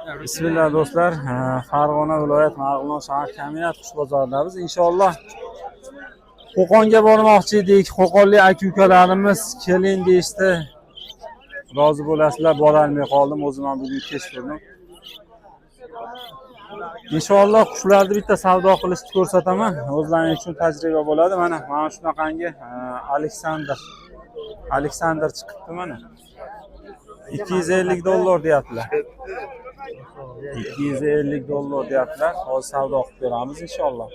Bismillah do'stlar, Farg'ona viloyat Marg'ilon shahar Kamiyat qush bozoridamiz. Inshaalloh Qo'qonga bormoqchi edik. Qo'qonlik aka-ukalarimiz keling deyishdi. Rozi bo'lasizlar, bora olmay qoldim. O'zim ham bugun kech turdim. Inshaalloh qushlarni bitta savdo qilishni ko'rsataman. O'zlaring uchun tajriba bo'ladi. Mana shunaqangi Aleksandr chiqibdi mana. $250 deyaptilar. $250 deyaptilar. Hozir savdo qilib beramiz inshaalloh.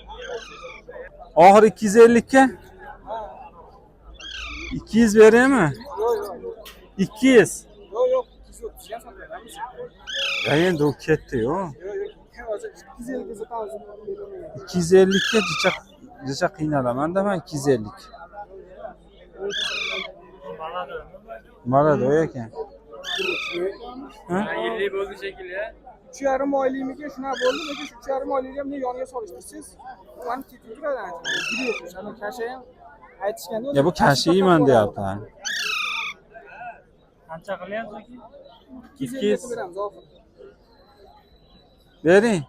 Oxir 250 ga 200 beraymi? 200. Yo'q, 230 ga sotamiz. Ya endi u ketdi-yu. 250 ga 250 ga qiynalaman-da men 250. Malado ekan. Ha? 50 bo'ldi shekilli. 3,5 oylikmiga shuna bo'ldi, lekin 3,5 oylikni ham yoniga solishtirsiz. Mani tetikiradan. Ana kasha ham aytishganda. Ya bu kashiyman deyapti. Qancha qilyapsiz? 200 beramiz oxir. Bering.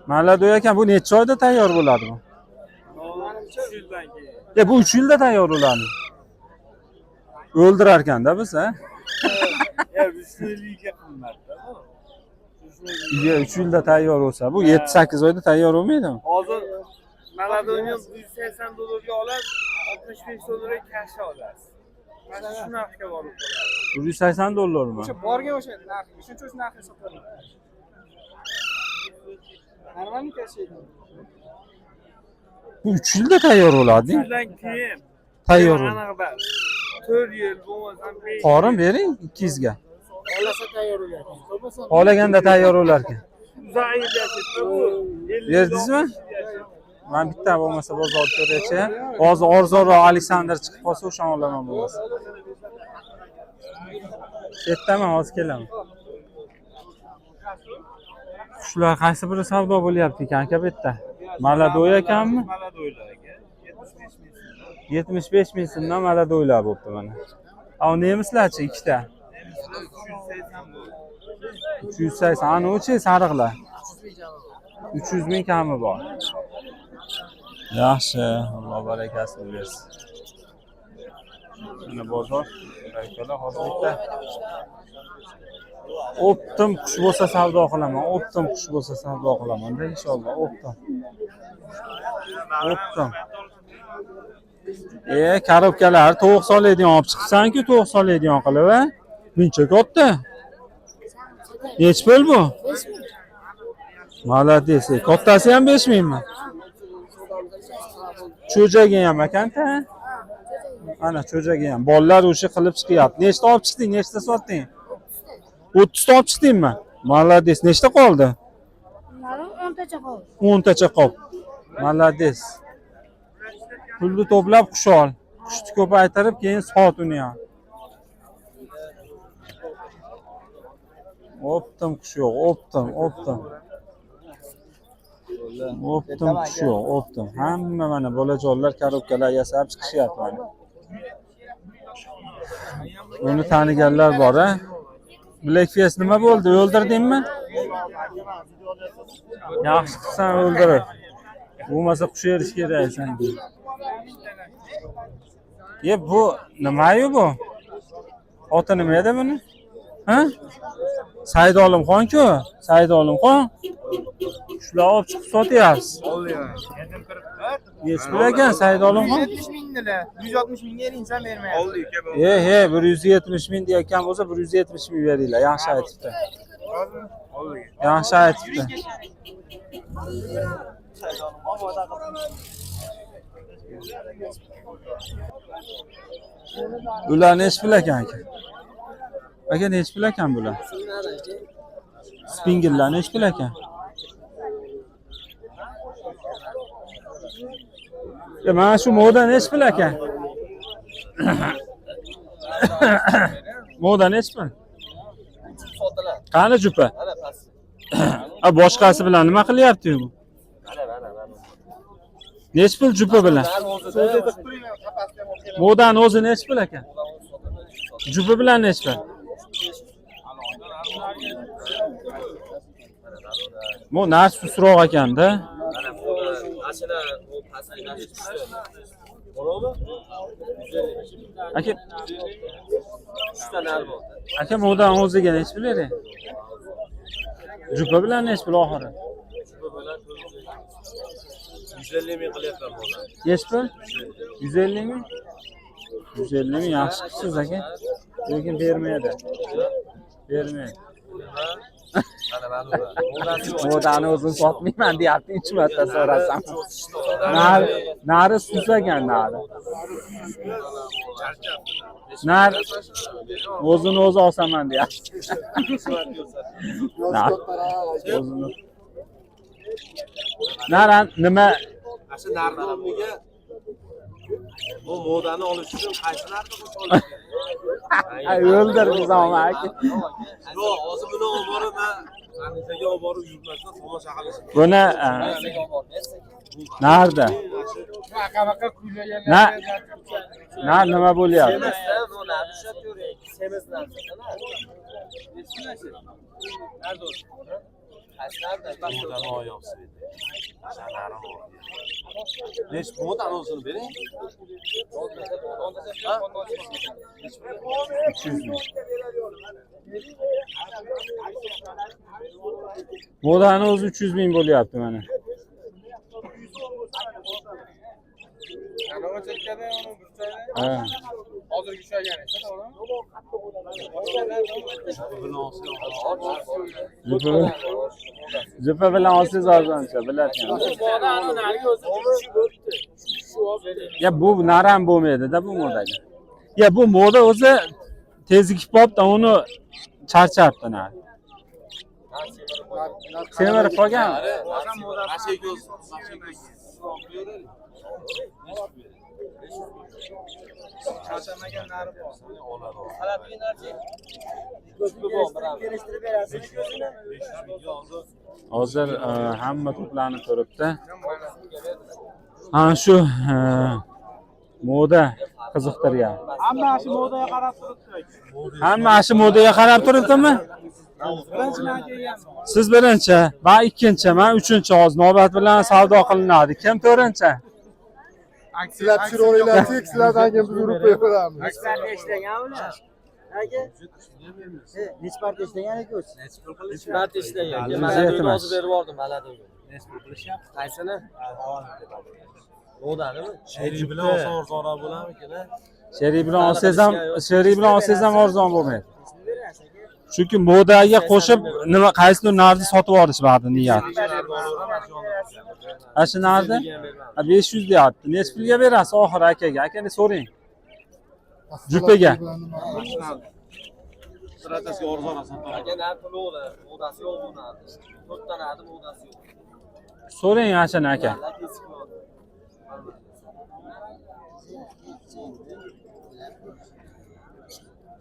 Malado ekan, bu necha oyda tayyor bo'ladi bu? Menimcha 3 yildan keyin. Ya bu 3 yilda tayyor bo'ladi. O'ldirar ekanda biz, ha? Ya 350 ga qimmatda. Ya 3 yilda tayyor bo'lsa, bu 7-8 oyda tayyor bo'lmaydimi? Hozir Maladoni $180 ga olasiz, $65 ga kash olasiz. Mana shu narxga borib qoladi. $180 mi? O'sha borgan o'sha narx, shuncha o'sha narxga sotadi. Normalniy kashaydi. Bu 3 yilda tayyor bo'ladi. Shundan keyin Tayyor. aniq bas. 4 yil bo'lmasam 5 yil. Qorin bering 200 ga. Olasa tayyor bo'ladi. Bo'lmasa Xohlaganda tayyor bo'lar ekan. uzoq yil yashaydi bu. Berdingizmi? Men bitta bo'lmasa bozor ko'raychi. Hozir arzonroq Aleksandr chiqib qolsa o'shan olaman bo'lmasa. Ketdaman, hozir kelaman. Shular qaysi biri savdo bo'lyapti ekan aka bu yerda? Maladoy ekanmi? Maladoylar aka. 75 ming so'm. 75 ming so'mdan maladoylar bo'pti mana. A nemislarchi ikkita? 380. Ana o'chi sariqlar. 300 ming kami bor. Yaxshi, Alloh barakasini bersin. Mana bozor, akalar hozir bitta optim qush bo'lsa savdo qilaman. Optim qush bo'lsa savdo qilaman-da inshaalloh. Optim. Korobkalar tovuq soladigan olib chiqsanku, tovuq soladigan qilib, a? Buncha katta. Nech pul bu? 5 ming. Malades. Kattasi ham 5 mingmi? Cho'jagi ham ekan-da. Ana cho'jagi ham. Bolalar o'sha qilib chiqyapti. Nechta olib chiqding? Nechta sotding? 30 ta olib chiqdingmi? Malades. Nechta qoldi? 10 tacha qoldi. 10 tacha qoldi. Malades. Pulni to'plab qush ol. Qushni ko'paytirib keyin sot uni ham. Optim qush yo'q, optim. Optim qush yo'q, optim. Hamma mana bolajonlar korobkalar yasab chiqishyapti mana. Uni taniganlar bor, a? Blackface nima bo'ldi? O'ldirdingmi? Yaxshi qilsan o'ldirib. Bo'lmasa qush erish kerak senga. Bu nima-yu bu? Oti nima edi buni? Ha? Said Olimxon-ku, Said Olimxon. Shular olib chiqib sotyapsiz. Nech pul ekan Said Olimxon? 170 mingdilar. 160 mingga erinsan bermayapti. Oldik aka. 170 ming deyotgan bo'lsa 170 ming beringlar. Yaxshi aytibdi. Oldik. Yaxshi aytibdi. Bular nech pul ekan aka? Aka nech pul ekan bular? Spingillar nech pul ekan? Mana shu moda nech pul ekan? Moda nech pul? Qani jupa? Boshqasi bilan nima qilyapti bu? Nech pul jupa bilan? Modani o'zi nech pul ekan? Jupa bilan nech pul? Bu narx susroq ekanda. Mana bu ashula bu pastki narx tushdi. Bormi? Aka, 3 ta narx bor. aka modan o'ziga nech pul bering? Jupa bilan nech pul oxiri? Bu bilan 150 ming qilyapman buni. Nech pul? 150 mi? 150 mi? Yaxshi qilsiz aka. Lekin bermaydi. Bermaydi. Modani o'zini sotmayman deyapti, 3 marta so'rasam. Nari susagan nari. Nari o'zini o'zi olsaman deyapti. O'zini. Nari nima? Asha narxni o'rniga bu modani olish uchun qaysi narxni qo'shib O'ldirdi zoma aka. Yo'q, hozir buni olib borib Anisaga olib borib yurmasdan tomosha qilishim. Buni narda? Aqabaqa kuylaganlar. Nima bo'lyapti? Bu narx tushib yuring. Semiz narx. Modani oyoq sevdi. Sanarim bor. Nech modani o'zini bering. 300 ming. Modani o'zi 300 ming bo'lyapti mana. Ana chekkada uni burchaydi. Ha. Hozirgi ushlagan esa, to'g'ri? Jupa bilan olsangiz arzoncha, bilarkan. Ya bu naram bo'lmaydi-da bu modaga. Ya bu moda o'zi tezlikib qolibdi, uni charchabdi na. Semirib qolgan. Charchamagan nari bor. Hozir hamma to'planib turibdi. Ana shu moda qiziqtirgan. Hamma shu modaga qarab turibdi. Hamma shu modaga qarab turibdimi? Birinchidan kelgan. Siz birinchi, men ikkinchi, men uchinchi hozir navbat bilan savdo qilinadi. Kim to'rtinchi? Sizlar tushiraveringlar, sizlardan keyin biz urib qo'yamiz. Neç parça işleyen ular? Aka? Neç parça işleyen aka o'zi? Neç marta ishlagan. Bizga Mana yetmas. buni hozir berib yubordim, mana buni. Neç pul qilishyapti? Qaysini? Modanimi? Sheri bilan arzonroq bo'larmikan? Sheri bilan olsangiz ham arzon bo'lmaydi. Chunki modaga qo'shib nima qaysidir narxni sotib olishmadi niyat. Shu narxni 500 deyapti. Nech pulga berasiz oxiri akaga? Akani so'rang. Jupaga. Stratasiga arzon sotaman. Aka narx puli o'la, modasi yo'q bu narx. 4 ta narx modasi yo'q. So'rang ashani aka.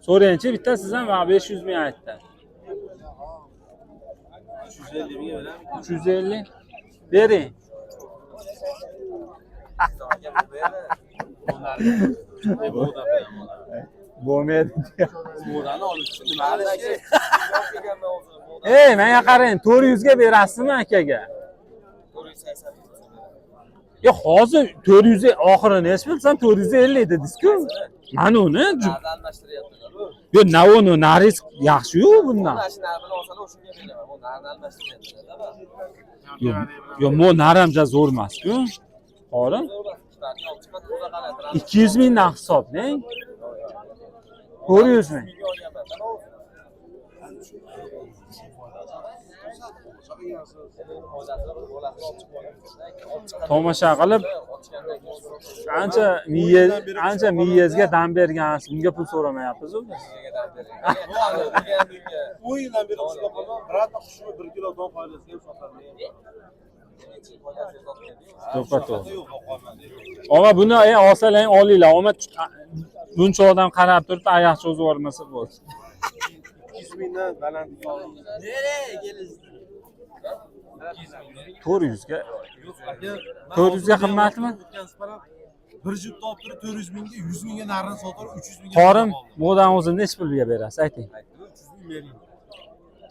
So'rangchi, bittasiz ham 500 ming aytdi. 350 mingga beramiz. 350 bering. Bo'lmaydi. Modani olish uchun nima qilish kerak? Ey, menga qarang, 400 ga berasizmi akaga? 480. Yo, hozir 400 oxiri nech bilsam 450 dedingiz-ku. Mana uni Narxni almashtiryaptilar. yo, navoni naris yaxshi-yu bundan. Mana shu narxni olsalar o'shunga beraman. Bu narxni almashtiryaptilar. Yo, mo naramja zo'r emas-ku. Qo'lim 200 ming narx hisoblang. 400 ming. Tomosha qilib ancha miyazga dam bergansiz. Bunga pul so'ramayapsiz-ku. U yildan beri ushlab qolgan. Birorta qushni 1 kilo don qo'yilasiga ham sotilmaydi. Ama buni olsalang olinglar. Omad buncha odam qarab turibdi, oyoq cho'zib olmasa bo'ldi. 200 mingdan baland. Nereye kelasiz? 400 ga. 400 ga qimmatmi? Bir juft olib turib 400 mingga, 100 mingga narxini sotib, 300 mingga. Qorim modan o'zini nech pulga berasiz, ayting. 300 ming bering.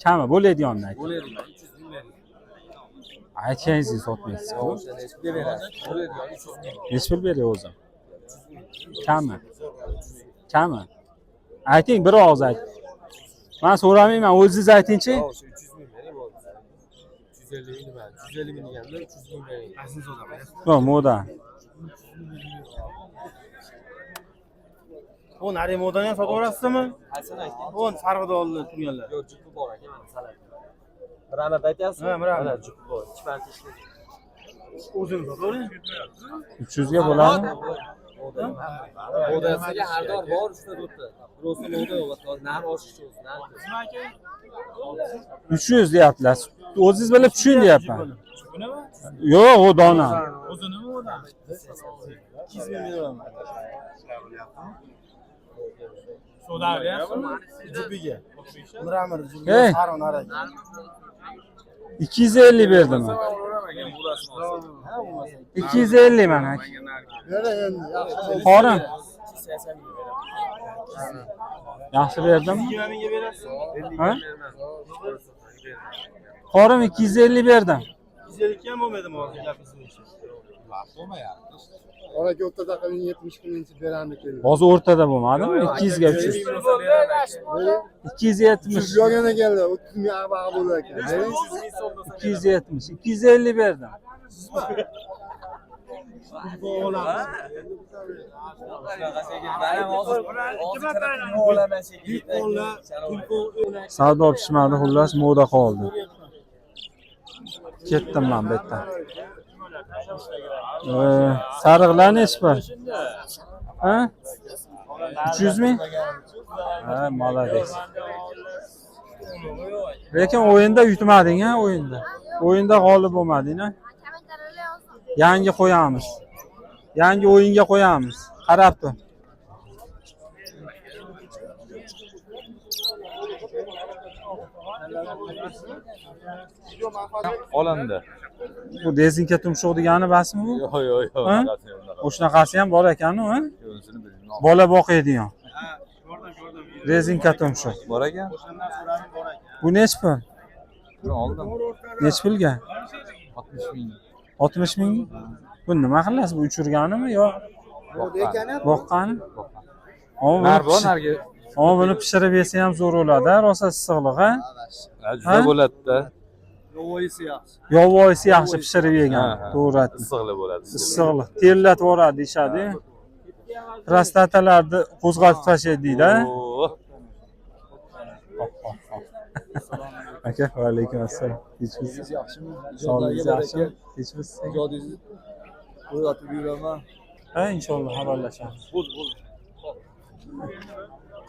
Kami bo'ladiganini ayting. Bo'ladi, 300 ming bering. Aytganingizni sotmaysiz-ku. Nechga berasiz? Bo'ladi, 300 ming. Nechi pul beray o'zim? Kami. Ayting, bir og'iz ayting. Men so'ramayman, o'zingiz aytingchi. Yo'q, 300 ming bering bo'ldi. 350 ming nima? 150 ming deganda 300 ming bering. Qaysin so'ramaysiz? Yo'q, moda. On ari modani ham sotaverasizmi? Qaysini ayting? On sarg'ida oldi turganlar. Yo'q, jupi bor aka, mana salat. Mira'ni aytyapsizmi? Ha, Mira'ni. Mana jupi bor. 2 parcha ishlaydi. O'zini sotavering. 300 ga bo'ladimi? Odasiga hardor bor, uchta do'ppi. Birosi moda yo'q, narx oshiqchi o'zi, narx. 300 deyaptilar. O'zingiz bilib tushuning deyapman. Yo'q, u dona. O'zinimi o'dan. 200 ming beraman. Soda beryapsizmi? Jupiga. Miramir jupiga Hey. sarg'in araka. 250 berdim. 250 mana. Bera endi, yaxshi. Qorim. Yaxshi berdim. 20 mingga berasiz? Ha? Qorim 250 berdim. 250 ham bo'lmaydimi hozir gapingizni? Oraki o'rtada qiling 70 kungacha beramiz keldi. Hozir o'rtada bo'lmadimi? 200 ga 300. 270. Yo'g'on ekanlar, 30 ming abaga bo'lar ekan. Bering. 270. 250 berdim. Savdo pishmadi, xullas moda qoldi. Ketdim men bu yerdan. Sariqlar nechi pul? Ha? 300 ming? Ha, молодец. Lekin o'yinda yutmading, ha, o'yinda. O'yinda g'olib bo'lmading, ha? Yangi qo'yamiz. Yangi o'yinga qo'yamiz. Qarab tur. Olandi. Bu dezinka tumshuq degani basmi bu? Yo'q. Ha? O'shanaqasi ham bor ekan-ku, ha? Bola boqadigan. Rezinka tumshuq. Bor ekan. Bu nechi pul? Buni oldim. Nechi pulga? 60 ming. 60 ming? Bu nima qilasiz? Bu uchirganimi yo boqqani? Nar bor, narga. Ama buni pishirib yesa ham zo'r bo'ladi, rosa issiqlik, ha? Juda bo'ladi-da. Yovvoyisi yaxshi pishirib yegan, to'g'ri aytdingiz. Issiqlik bo'ladi. Issiqlik, terlatib yuboradi deyishadi. Prostatalarni qo'zg'atib tashlaydi deydi, ha? Aka, va alaykum assalom. Kechmisiz? Sog'ligingiz yaxshimi? Kechmisiz? Ijodingizni o'rgatib yuraman. Ha, inshaalloh xabarlashamiz.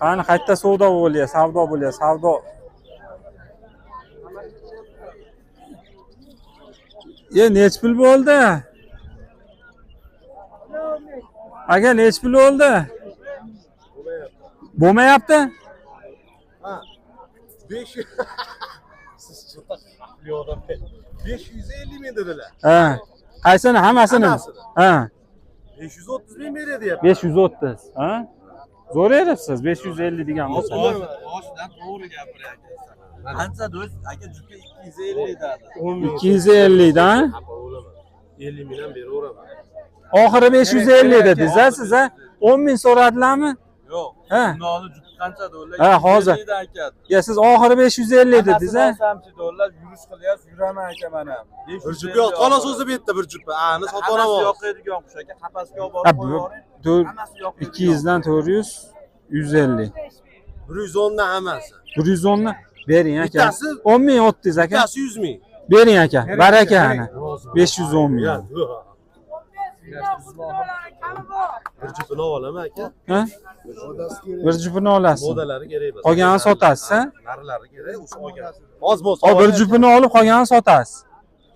Qani qayerda savdo bo'lyapti, savdo. Nechi pul bo'ldi? Aka, nechi pul bo'ldi? Bo'lmayapti? Ha. 500. Siz chiqib yo'qdan 550 ming dedilar. Ha. Qaysini? Hammasini? Ha. 530 ming beradi deyapti. 530. Ha? Zo'r eribsiz, 550 degan bo'lsa. Boshidan to'g'ri gapiryapsiz. Qancha do'st? Aka jupi 250 dedi. 250 dan 50 mingdan beraveraman. oxiri 550 dedingiz-a siz, ha? 10 ming so'radilarmi? Yo'q. Ha. Noli jupi qancha dollar? Ha, hozir. Ya siz oxiri 550 dedingiz-a? Samchi dollar yurish qilyapsiz, yuraman aka mana. Bir jup yo'q, qolos o'zi bu yerda bir jup. Ani sotib olaman. Yoqadigan qush aka, qafasga olib Ha, borib qo'ying. Hammasi yoqadigan. 200 dan 400, 150. 110 dan hammasi. 110 ni bering aka. Bittasi- 10 ming o'tdingiz aka. Bittasi 100 ming. Bering aka. Baraka ana. 510 ming. Bir jupini olaman aka. Ha? Bir jupini olasiz. Modalari kerak emas. Qolganini sotasiz, ha? Narilari kerak, o'sha olgan. Oz-moz. O bir jupini olib qolganini sotasiz.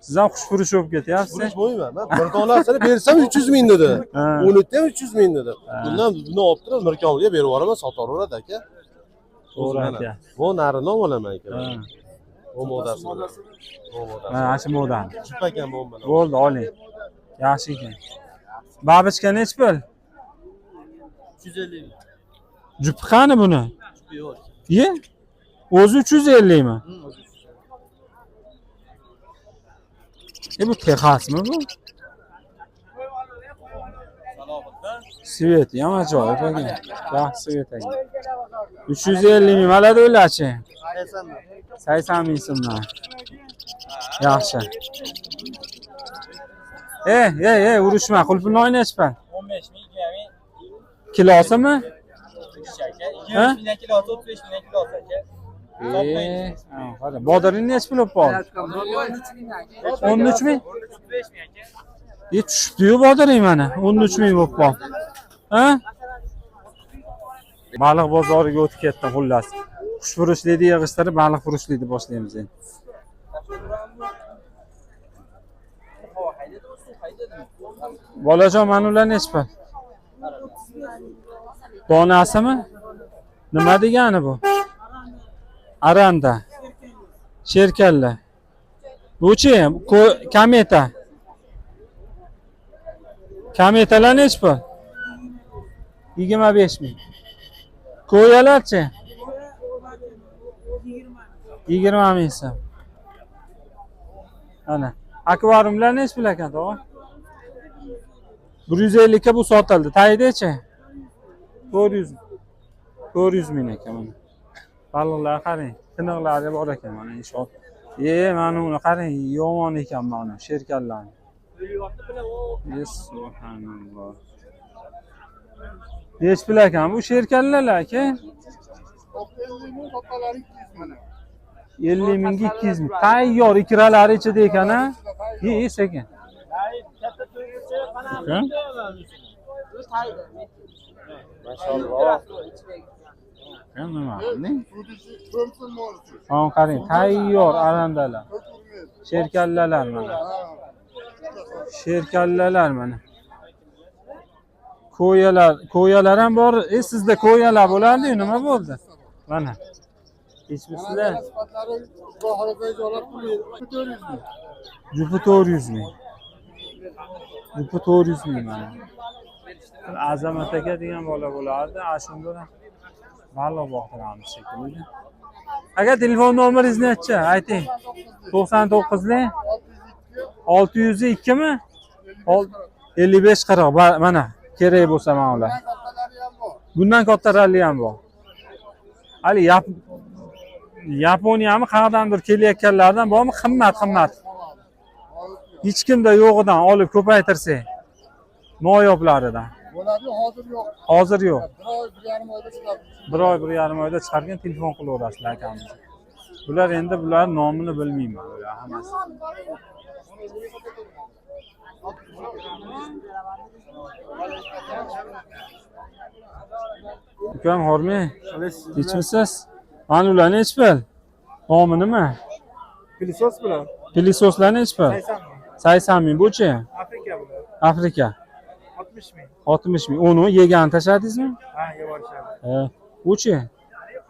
Siz ham xushfurush bo'lib ketyapsiz. Burish bo'lmayman. Men bir dollarsini bersam 300 ming dedi. Ha. Uni ham 300 ming dedi. Bundan buni olib turib Mirkomga berib yuboraman, sotaveradi aka. To'g'ri aytyapsiz. Bu narini olaman aka. Ha. Bu modasi. Bu modasi. Ha, ashi modan. Jup ekan bu bilan. Bo'ldi, oling. Yaxshi ekan. Babichka nechi pul? 350 ming. Jupi qani buni? Yo'q. Ye? O'zi 350 mi? Bu Texasmi bu? Svet ham ajoyib ekan. Yaxshi svet ekan. 350 ming malada o'ylachi. 80 ming so'mdan. Yaxshi. Urushma, qulpini o'ynashpa. 15 ming, 20 ming. Kilosimi? 20 ming kilosi, 35 ming kilosi aka. Qara, bodaring nech pul bo'lib? 13 ming? 35 ming aka. Tushibdi-yu bodaring mana. 13 ming bo'lib qoldi. Ha? Baliq bozoriga o'tib ketdim xullas. Xushfurushlikni yig'ishtirib, baliq furushlikni boshlaymiz endi. Bolajon, mana ular nech pul? Donasimi? Nima degani bu? Aranda. Sherkalla. Bu-chi? Kameta. Kametalar nech pul? 25 ming. Ko'yalarchi? 20 ming so'm. Ana. Akvariumlar nech pul ekan, tog'a? 150 ga bu sotildi. Taydechi? 400 ming ekan mana. Baliqlar qarang, tiniqlari bor ekan mana inshaalloh. Mana uni qarang, yomon ekan mana sherkallarni. Subhanalloh. Nech pul ekan bu sherkallar aka? 50 ming 200 ming. Tayyor ikralari ichida ekan ha? Sekin. Maşallah. Nima? Qarang, tayyor arandalar. Sherkallalar mana. Sherkallalar mana. Ko'yalar ham bor. Sizda ko'yalar bo'lardi, nima bo'ldi? Mana. Hechmisizlar? Jupi 400 ming. Jupi 400 ming mana. Azamat aka degan bola bo'lardi. Ashunda baliq boqtiramiz shekilli. Aka, telefon nomeringizni necha? Ayting. 99 602 mi? 55 40 mana. Kerak bo'lsa mana ular. Bundan kattarali ham bor. Hali Yaponiyami qayerdandir kelayotganlardan bormi? Qimmat. Hech kimda yo'g'idan olib ko'paytirsang. Noyoblaridan. Bo'ladi, hozir yo'q. Hozir yo'q. 1.5 oyda chiqadi. 1.5 oyda chiqargan telefon qilaverasizlar akamiz. Bular nomini bilmayman ular hammasi. Ukam, hormi? Tinchmisiz? Mana ular nech pul? Nomi nima? Pilisos bilan. Pilisoslar nech pul? 80 ming. Bu-chi? Afrika bular. Afrika. 60 ming. 60 ming. Uni yegan tashladingizmi? Ha, yevorishadi. Bu-chi?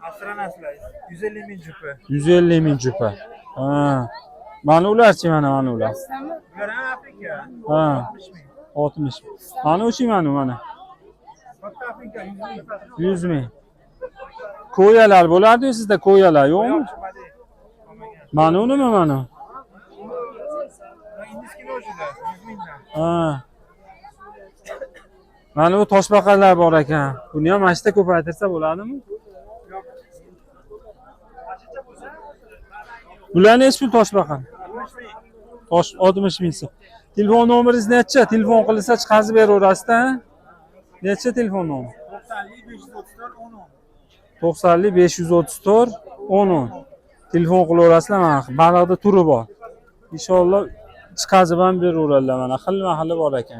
Astronaslar 150 ming jupi. 150 ming jupi. Mana ularchi, mana ular. Bular ham Afrika. 60 ming. 60 ming. Mana o'chi mana. Katta Afrika 100 ming. Ko'yalar bo'lardi-yu sizda, ko'yalar yo'qmi? Mana unimi mana? Indiskina o'shida 100 mingdan. Mana bu toshbaqalar bor ekan. Buni ham mashta ko'paytirsa bo'ladimi? Bular nech pul toshbaqa? 60 ming so'm. Telefon nomeringiz necha? Telefon qilsa chiqazib beraverasiz-da. Necha telefon nomeri? 90 534 10. Telefon qilaverasizlar mana. Baliqda turi bor. Inshaalloh chiqazib ham beraveradilar mana. Xilma-xili bor ekan.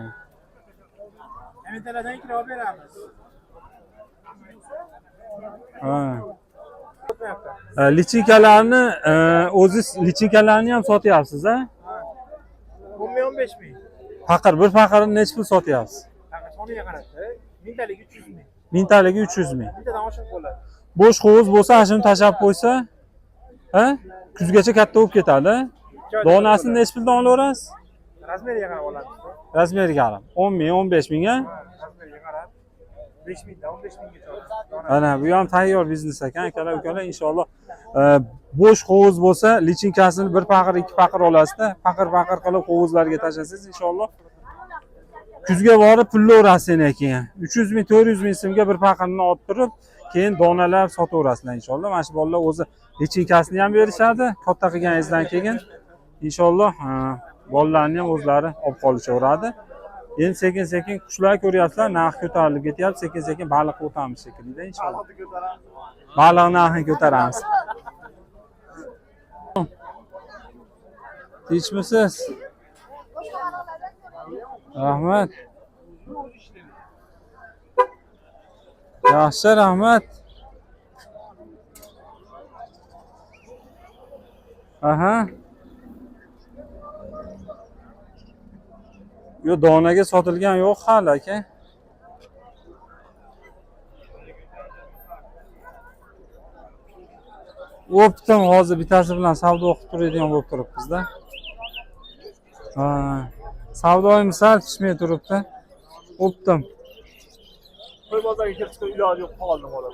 Emitalardan kirib beramiz. Lichikalarni o'ziz lichikalarni ham sotyapsiz, ha? 15 ming. Bir faqirni nech pul sotyapsiz? Soniga qarab, mingtaligi 300 ming. Mingtaligi 300 ming. Mingtadan oshiq bo'ladi. Bo'sh hovuz bo'lsa, shuni tashab qo'ysa, ha? Kuzgacha katta bo'lib ketadi. Donasini nech puldan olaverasiz? Razmeriga qarab olamiz. Razmeriga qarab. 10 ming, 15 ming, ha? Razmeriga qarab 5000dan 15000gacha oladi. Ana bu ham tayyor biznes ekan akalar ukalar inshaalloh. Bo'sh hovuz bo'lsa, lichinkasini bir paqir, ikki paqir olasizda, paqir qilib hovuzlarga tashlasangiz inshaalloh kuzga borib pullaverasiz keyin. 300 ming, 400 ming so'mga bir paqirni olib turib, keyin donalab sotaverasizlar inshaalloh. Mana shu bolalar o'zi lichinkasini ham berishadi, katta qilganingizdan keyin inshaalloh bolalarni ham o'zlari olib qolishaveradi. Endi sekin qushlar ko'ryapsizlar, narx ko'tarilib ketyapti, sekin baliq o'tamiz shekilli inshaalloh. Baliq narxini ko'taramiz. Tinchmisiz? Rahmat. Yaxshi, rahmat. Aha. Yo, donaga sotilgan yo'q hali aka. O'pdim, hozir bittasi bilan savdo qilib turadigan bo'lib turibmiz-da. Ha. Savdoyim sal pishmay turibdi. O'pdim. Qo'y bozorga kirib chiqib iloji yo'q qoldim bola.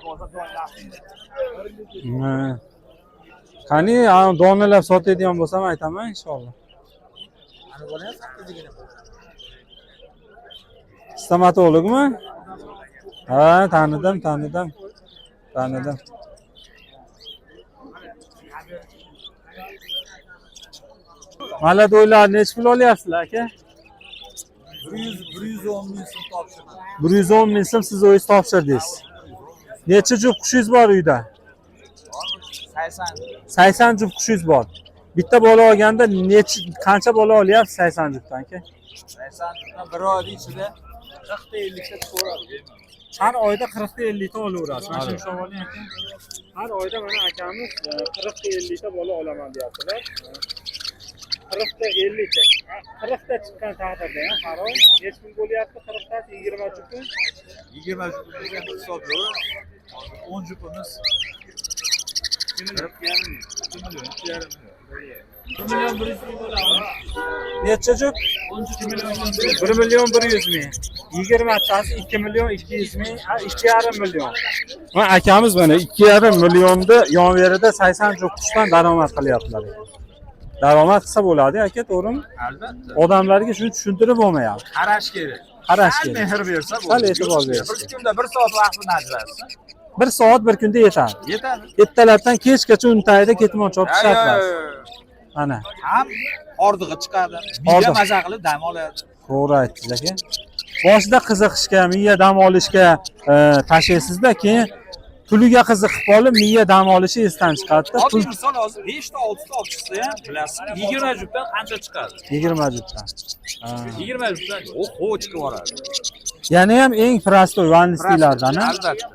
Qani, donalab sotadigan bo'lsam aytaman inshaalloh. Ana bola ham 8 Stomatologmi? Ha, tanidim. Maladoylar nech pul olyapsizlar aka? 110 ming so'm topshirdim. 110 ming so'm siz o'zingiz topshirdingiz. Necha juft qushingiz bor uyda? 80 juft qushingiz bor. Bitta bola olganda qancha bola olyapsiz 80 juftdan aka? 80 juftdan bir oyda ichida 40 ta 50 ta so'radi. Har oyda 40 ta 50 ta olaverasiz. Mana shu hisob oling aka. Har oyda mana akamiz 40 ta 50 ta bola olaman deyaptilar. 40 ta 50 ta. 40 ta chiqqan taqdirda ham har oy nech pul bo'lyapti? 40 ta 20 juftmi? 20 juftdan hisoblayver. 10 juftimiz 1 million 100 ming bo'ladi. Necha juft? 1 million 100 ming. 20 tasi 2 million 200 ming, 2,5 million. Va akamiz mana 2,5 millionda yonverida 80 juft qushdan daromad qilyaptilar. Daromad qilsa bo'ladi aka, to'g'rimi? Albatta. Odamlarga shuni tushuntirib bo'lmayapti. Qarash kerak. Qarash kerak. Mehr bersa bo'ladi. Sal e'tibor berish Bir kunda 1 soat vaqtini ajratsa 1 soat bir kunda yetadi. yetadi. Ertalabdan kechgacha untayda ketmon chopib ishlatasiz. Mana. Ham ordig'i chiqadi. Miya maza qilib dam oladi. To'g'ri aytdingiz aka. Boshida qiziqishga, miya dam olishga tashlaysizda, keyin puliga qiziqib qolib, miya dam olishi esdan chiqadi-da. Oddiy misol hozir 5 ta 6 ta olib chiqsa ham, bilasizmi, 20 juftdan qancha chiqadi? 20 juftdan. 20 juftdan oho chiqib boradi. Yana ham eng prostoy vanlislardan, ha? Albatta.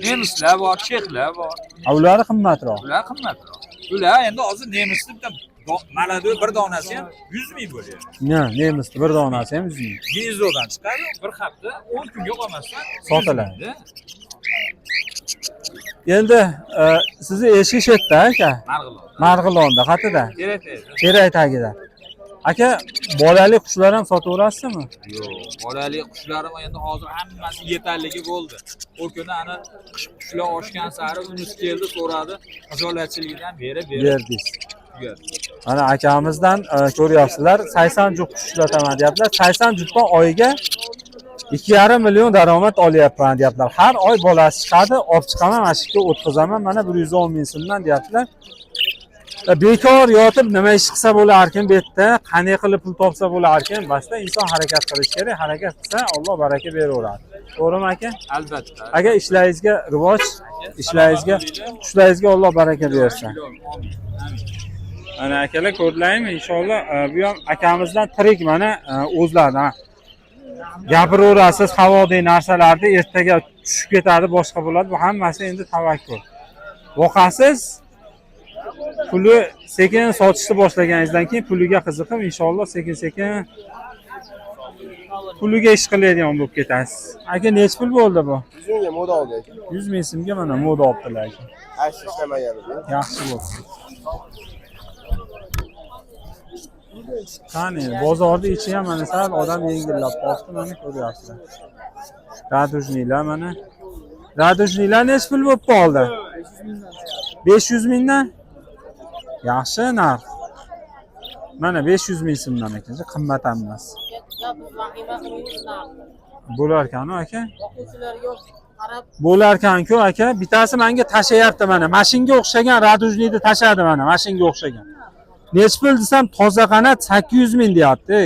Nemislar bor, chexlar bor. Ular qimmatroq. Ular qimmatroq. Ular endi hozir nemislar bitta maladoy bir donasi ham 100 ming bo'lyapti. Nemisni bir donasi ham 100 ming. Gnizodan chiqadi, bir hafta 10 kunga qolmasdan sotiladi. Endi sizni eshish yerda aka. Marg'ilonda, qayerda? Kerak tagida. Aka, bolali qushlar ham sotaverasizmi? Yo'q, bolali qushlarim endi hozir hammasi yetarligi bo'ldi. O kuni ana qushlar oshgan sari unisi keldi, so'radi, xijolatchilikdan berdingiz. Mana akamizdan ko'ryapsizlar, 80 juft qushlataman deyaptilar. 80 juftdan oyiga 2,5 million daromad olyapman deyaptilar. Har oy bolasi chiqadi, olib chiqaman, mana shu yerga o'tkazaman, mana 110 ming so'mdan deyaptilar. Bekor yotib nima ish qilsa bo'larkin bu yerda, qanday qilib pul topsa bo'larkin, basda inson harakat qilish kerak, harakat qilsa Alloh baraka beraveradi. To'g'rimi aka? Albatta. Agar ishlaringizga rivoj, ishlaringizga, qushlaringizga Alloh baraka bersin. Mana akalar ko'rdilarmi? Inshaalloh bu ham akamizdan tirik mana o'zlaridan gapiraverasiz, havodagi narsalarni ertaga tushib ketadi, boshqa bo'ladi. Bu hammasi endi tavakkul. Voqasiz puli sekin sotishni boshlaganingizdan keyin puliga qiziqib, inshaalloh sekin-sekin puliga ish qiladigan bo'lib ketasiz. Aka, nech pul bo'ldi bu? 100 mingga moda oldi. 100 ming so'mga mana moda olibdilar aka. Aysh ishlamagan edi. Yaxshi bo'lsin. Qani, bozorda ichi ham mana sal odam yengillab qoldi, mana ko'ryapsizlar. Radujnilar mana. Radujnilar nech pul bo'lib qoldi? 500 mingdan. Yaxshi narx. Mana 500 ming so'mdan ekan, qimmat emas. Bo'larkan-ku aka. Bo'larkan-ku aka. Bittasi menga tashayapti mana. Mashinga o'xshagan Radujniyni tashadi mana, mashinga o'xshagan. Nech pul desam, toza qanat 800 ming deyapti.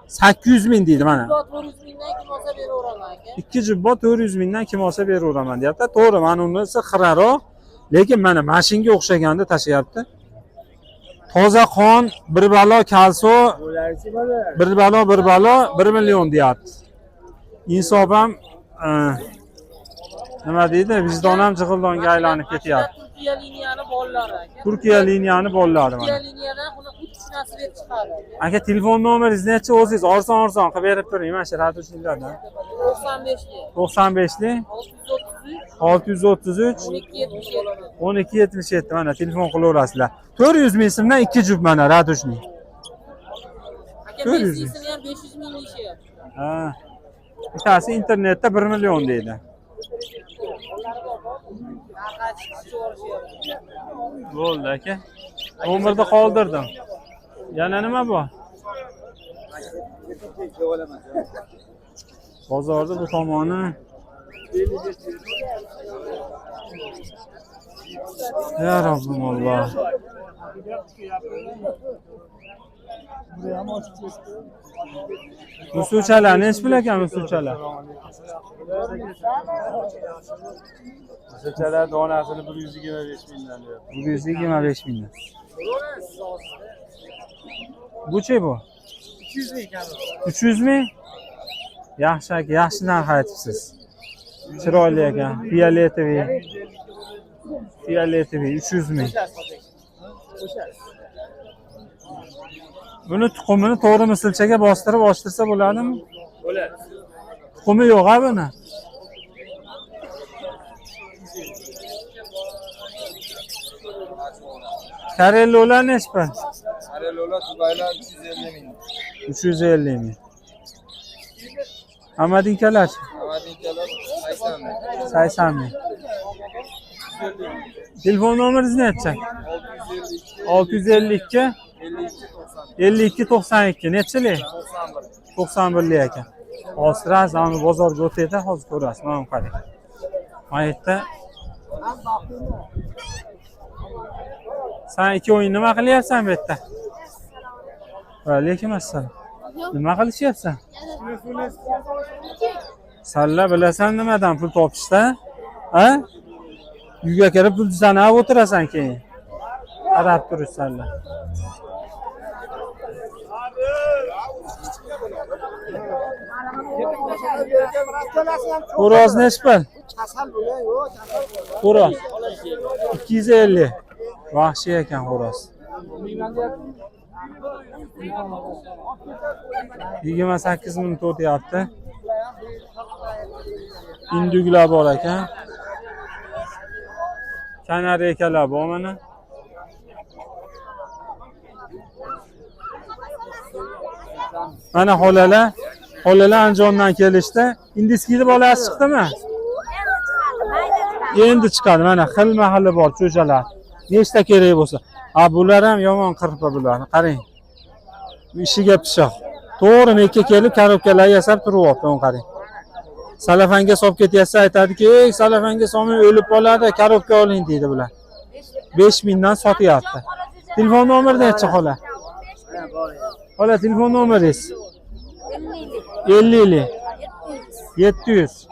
800 ming deydi mana. 2 jubbo 400 mingdan kim olsa beraveraman deyapti. To'g'ri, mana unisi xiraroq, lekin mana mashinga o'xshaganda tashayapti. Toza qon, bir balo kalso, bir balo 1 million deyapti. Insof ham nima deydi? Vijdon ham jig'ildonga aylanib ketyapti. Turkiya liniyani bollari aka. Turkiya liniyani bolladi Turkiya mana. liniyadan uni 3 nasl chiqadi. Aka telefon nomeringizni necha o'zingiz orson qilib berib turing mana shu radiochilardan. 95 95li 633 633 1277. 1277 mana telefon qilaverasizlar. 400 ming so'mdan 2 jup mana radiochni. Aka 400 Messisini ham 500 ming deyishyapti. Ha. Bittasi internetda 1 million deydi. Bo'ldi aka. Nomerni qoldirdim. Yana nima bor? Bozorda bu tomoni. Ya Rabbim Alloh. Musuchalar nech pul ekan musuchalar? Musuchalar donasini 125 mingdan deyapti. 125 mingdan. Buchi bu? 200 ming ekan. 300 ming? Yaxshi aka, yaxshi narx aytibsiz. Chiroyli ekan. Fioletoviy 300 ming. Buni tuxumini to'g'ri misilchaga bostirib ochtirsa bo'ladimi? Bo'ladi. Tuxumi yo'q-a buni. Karellolar nech pul? Karellolar Dubaylar 350 ming. 350 ming. Amadinkalar Amadinkalar 80 ming. 80 ming. Telefon nomeringizni necha? 652 52 92 nechili? 91 ekan. Hozir ana bozorga o'tayda, hozir ko'rasiz. Mana qarang. Mana yerda sen ikki o'yin nima qilyapsan bu yerda? Va alaykum assalom. Nima qilishyapsan? Salla bilasan nimadan pul topishda? Ha? Uyga kirib pul sanab o'tirasan keyin. Qarab turibsanlar. Xo'roz nech pul? Xo'roz 250. Vahshiy ekan xo'roz. 28 ming to'tyapti. Induglar bor ekan. Kanariykalar bor mana. Mana xolalar Andijondan kelishdi. Indiskili bolasi chiqdimi? Endi chiqadi. Mana xilma-xili bor cho'jalar. Nechta kerak bo'lsa. Ha, bular ham yomon qirpa bular. Qarang. Ishiga pishiq. To'g'ri mekka kelib korobkalar yasab turyapti, o'n qarang. Salafanga solib ketyapsa aytadiki, "Ey, salafanga solmay o'lib qoladi, korobka oling" deydi bular. 5 mingdan sotyapti. Telefon nomeri necha xola? Xola, telefon nomeringiz? 50 700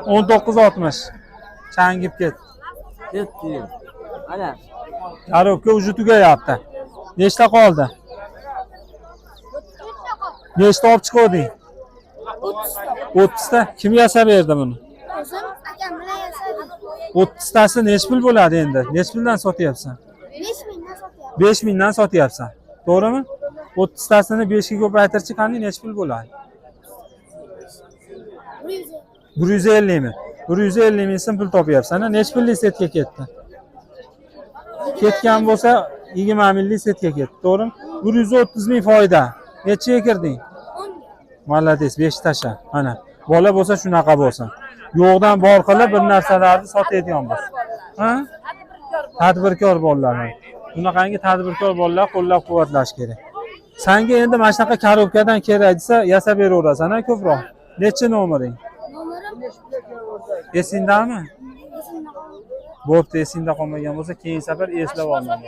1960. Changib ketdi. 700. Ana. Korobka уже tugayapti. Nechta qoldi? Nechta olib chiqding? 30 ta. Kim yasab berdi buni? O'zim akam bilan yasadim. 30 tasi nech pul bo'ladi endi? Nech puldan sotyapsan? 5 mingdan sotyapman. 5 mingdan sotyapsan. To'g'rimi? 30 tasini 5 ga ko'paytirchi qanday nech pul bo'ladi? 150 ming. 150 ming so'm pul topyapsan. Nech pullik setga ketdi? Ketgan bo'lsa 20 minglik setga ketdi, to'g'rimi? 130 ming foyda. Nechaga kirding? 10. Malades, 5 tasha. Mana Bola bo'lsa shunaqa bo'lsin. Yo'qdan bor qilib bir narsalarni sotadigan bo'lsin. Ha? Tadbirkor bolalar. Bunaqangi tadbirkor bolalar qo'llab-quvvatlash kerak. Senga endi mana shunaqa korobkadan kerak desa, yasab beraverasan, ha, ko'proq. Necha nomering? Nomerim Esingdami? esimda qoldi. Bo'pti, esingda qolmagan bo'lsa, keyingi safar eslab olman.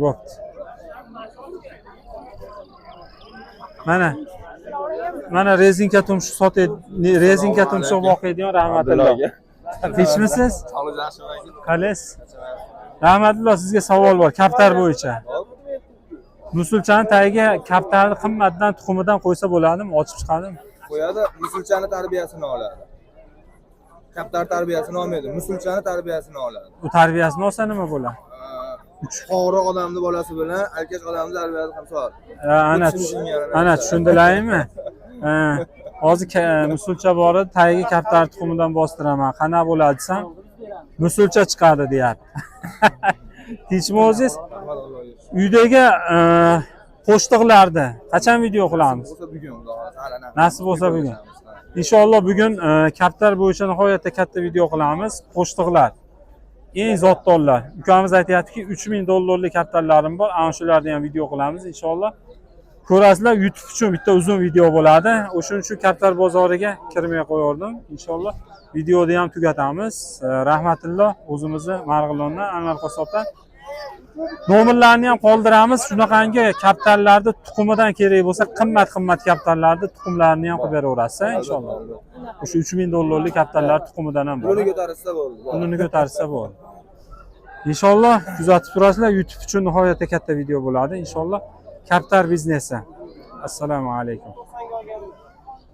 Bo'pti. Mana rezinka tumshuq rezinka tumshuq boqiydigan rahmatulloh. Tinchmisiz? Qalaysiz? Rahmatulloh, sizga savol bor, kaptar bo'yicha. Musulchani tagiga kaptarni qimmatdan tuxumidan qo'ysa bo'ladimi? Ochib chiqadimi? Qo'yadi, musulchani tarbiyasini oladi. Kaptar tarbiyasini olmaydi, musulchani tarbiyasini oladi. U tarbiyasini olsa nima bo'ladi? Qo'g'ri odamning bolasi bilan erkak odamning tarbiyasi ham soat. Ana tushundilarmi? Hozir musulcha bor edi, tagiga kaptar tuxumidan bostiraman. Qana bo'ladi desam, musulcha chiqadi deyapti. Tinchmi o'zingiz? Uydagi qo'shtiqlarni qachon video qilamiz? Nasib bo'lsa bugun. Inshaalloh bugun kaptar bo'yicha nihoyatda katta video qilamiz. Qo'shtiqlar. Eng zottollar. Ukamiz aytayaptiki, $3000 kaptarlarim bor. Ana shularni ham video qilamiz inshaalloh. Ko'rasizlar, YouTube uchun bitta uzun video bo'ladi. O'shuning uchun kaptar bozoriga kirmay qo'yardim. Inshaalloh videoni ham tugatamiz. Rahmatulloh o'zimizni Marg'ilondan, Anvar Qassobdan nomerlarni ham qoldiramiz. Shunaqangi kaptarlarni tuxumidan kerak bo'lsa, qimmat kaptarlarni tuxumlarini ham qilib beraverasiz inshaalloh. O'sha $3000 kaptarlar tuxumidan ham bor. Pulini ko'tarsa bo'ldi. Pulini ko'tarsa bo'ldi. Inshaalloh kuzatib turasizlar. YouTube uchun nihoyatda katta video bo'ladi inshaalloh. Kaptar biznesi. Assalomu alaykum.